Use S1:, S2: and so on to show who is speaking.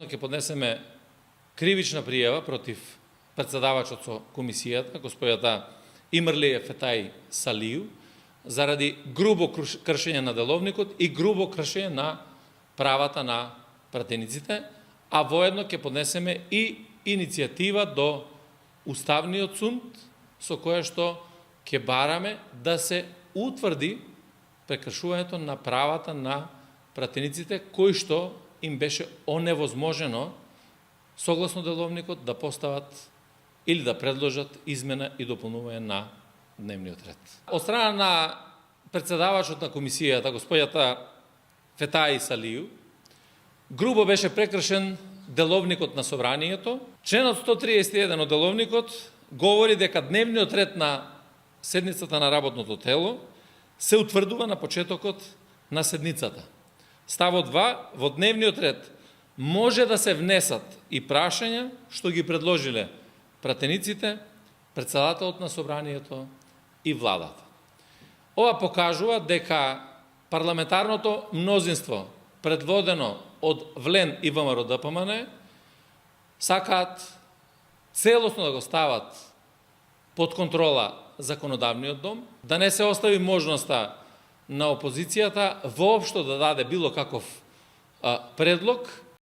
S1: Ќе поднесеме кривична пријава против председавачот со комисијата, господјата Имрлие Фетаи Салију, заради грубо кршење на деловникот и грубо кршење на правата на пратениците, а воедно ќе поднесеме и иницијатива до Уставниот суд, со која што ќе бараме да се утврди прекршувањето на правата на пратениците, кои што им беше оневозможено согласно деловникот да постават или да предложат измена и дополнување на дневниот ред. Од страна на председавачот на комисијата, господјата Фетаи Салију, грубо беше прекршен деловникот на собранието. Членот 131 од деловникот говори дека дневниот ред на седницата на работното тело се утврдува на почетокот на седницата. Ставот 2, во дневниот ред може да се внесат и прашања што ги предложиле пратениците, председателот на собранието и владата. Ова покажува дека парламентарното мнозинство, предводено од ВЛЕН и ВМРО-ДПМН, сакаат целосно да го стават под контрола законодавниот дом, да не се остави можноста на опозицијата воопшто да даде било каков предлог